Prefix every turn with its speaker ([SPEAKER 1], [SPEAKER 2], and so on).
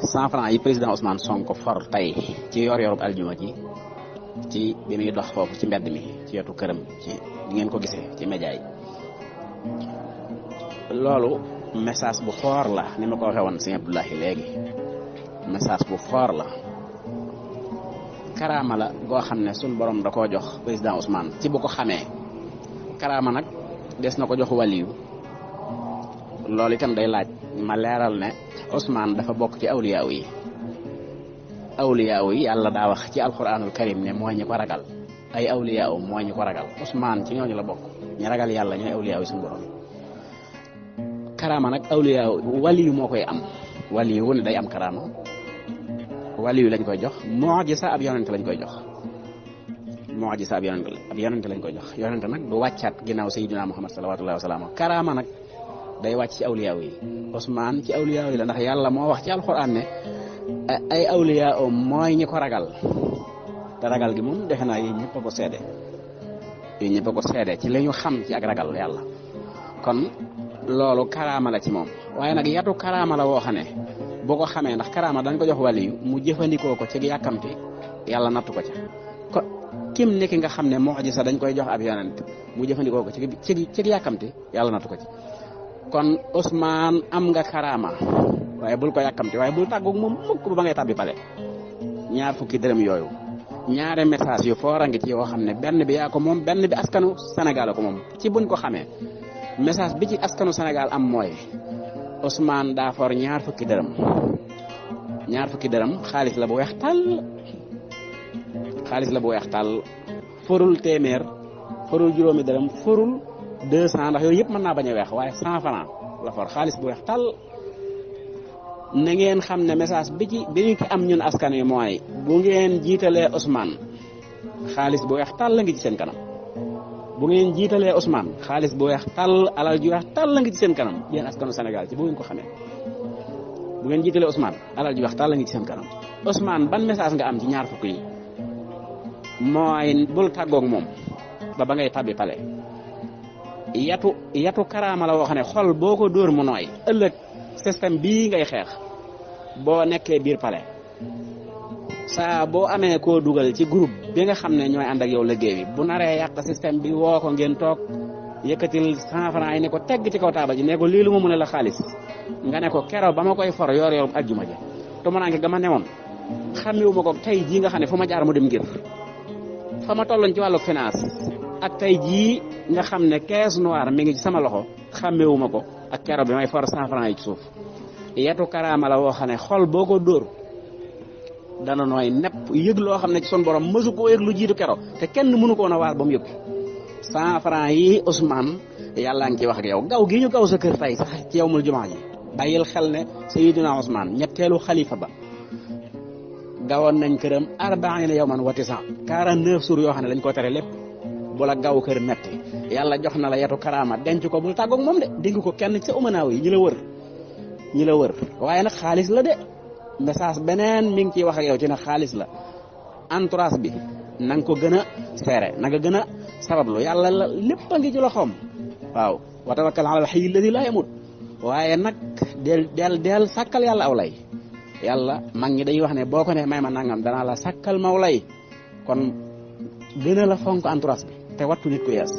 [SPEAKER 1] 100 francs yi président Ousmane Sonko for tey ci yor-yorub aljuma ji ci bi muy dox foofu ci mbedd mi ci wetu këram ci di ngeen ko gisee ci média yi loolu message bu fort la ni ma ko waxee woon sëñ Abdoulahi léegi message bu fort la karaama la goo xam ne suñ borom da koo jox président Ousmane ci bu ko xamee karaama nag des na ko jox waliyu loolu itam day laaj ma leeral ne Ousmane dafa bokk ci awliyaaw yi yàlla daa wax ci alquranul karim ne mooy ñi ko ragal ay awliyaaw mooy ñi ko ragal Ousmane ci ñooñu la bokk ñi ragal yàlla ñooy awliyaaw yi suñu borom karaama nag awliyaaw waliyu moo koy am waliyu wu ne day am karaama waliyu lañ koy jox mu'jiza ab yonente lañ koy jox mu'jiza ab yonente lañ koy jox yonente nag du wàccaat ginnaaw sayyidina Muhammad sallallahu alayhi wa sallam karaama nag day wàcc ci awliyaaw yi Ousmane ci awliyaaw yi la ndax yàlla moo wax ci alxuraan ne ay awliyaaw mooy ñi ko ragal te ragal gi moom defe naa yi ñëpp a ko seede ci li ñu xam ci ak ragal yàlla kon loolu karaama la ci moom waaye nag yatu karaama la woo xam ne boo ko xamee ndax karaama dañ ko jox waliyu mu jëfandikoo ko ci yàkkamti yàlla nattu ko ca ko kim nekki nga xam ne mu'jiza dañ koy jox ab yonent mu jëfandikoo ko ci yàkkamti yàlla nattu ko ci kon Ousmane am nga karaama waaye bul ko yàkkamti waaye bul tàggoog moom mukk ba ngay tàbbi pale ñaar fukki dërëm yooyu ñaari message yu foora ngi ci yoo xam ne benn bi yaa ko moom benn bi askanu Sénégal ko moom ci buñ ko xamee message bi ci askanu Sénégal am mooy Ousmane daa for ñaar fukki dërëm xaalis la bu weex tàll forul téeméer forul juróomi dërëm forul 200 ndax yooyu yëpp mën naa bañ a weex waaye 100 francs la for xaalis bu weex tàll na ngeen xam ne message bi ñu ci am ñun askan wi mooy bu ngeen jiitalee Ousmane xaalis bu weex tàll la ngi ci seen kanam bu ngeen jiitalee Ousmane xaalis bu weex tàll alal ju weex tàll la ngi ci seen kanam yéen askanu Sénégal ci bu ngeen ko xamee bu ngeen jiitalee Ousmane alal ju weex tàll la ngi ci seen kanam Ousmane ban message nga am ci ñaar fukk yi mooy bul tàggoog moom ba ngay tabbi pale yatu karaama la woo xam ne xol boo ko dóor mu nooy ëllëg système bii ngay xeex boo nekkee biir pale saa boo amee koo dugal ci groupe bi nga xam ne ñooy ànd ak yow liggéey bi bu naree yàq système bi woo ko ngeen toog yëkkatil 100 francs yi ne ko tegg ci kaw taabal ji ne ko lii lu mu mën a la xaalis nga ne ko keroog ba ma koy for yor ajjuma ji te mu naange ga ma newoon xàmmewu ma ko tey jii nga xam ne fu ma jaar mu dem ngir fa ma tolloon ci wàllu finance ak tey jii nga xam ne caisse noire mi ngi ci sama loxo xàmmewu ma ko ak keroog bi may for 100 francs yi ci suuf yetu karaama la woo xam ne xol boo ko dóor dana nooy nepp yëg loo xam ne ci son borom mësu koo yëg lu jiitu keroog te kenn mënu ko woon a waar ba mu yëg 100 francs yi Ousmane yàllaa ngi ci wax ak yow gaw gi ñu gaw sa kër tey sax ci yawmul jumaa ji bàyyil xel ne Sayyidina Ousmane ñetteelu xalifa ba gawoon nañ këram 40 yawman wa 49 jours yoo xam ne dañ ko tere lépp bu la gaw kër metti yàlla jox na la yetu karaama denc ko bul tàggoog moom de dénk ko kenn ci sa umanaaw yi ñi la wër waaye nag xaalis la de message beneen mi ngi ciy wax ak yow ci ne xaalis la entourage bi na nga ko gën a seere na nga gën a sabablu yàlla la lépp a ngi ci loxoom waaw wa tawakkal ala al-hayy alladhi la yamut waaye nag del sàkkal yàlla aw lay yàlla mag ñi dañuy wax ne boo ko ne may ma nangam danaa la sàkkal maw lay kon gën a la fonk entourage bi te wattu nit ku yees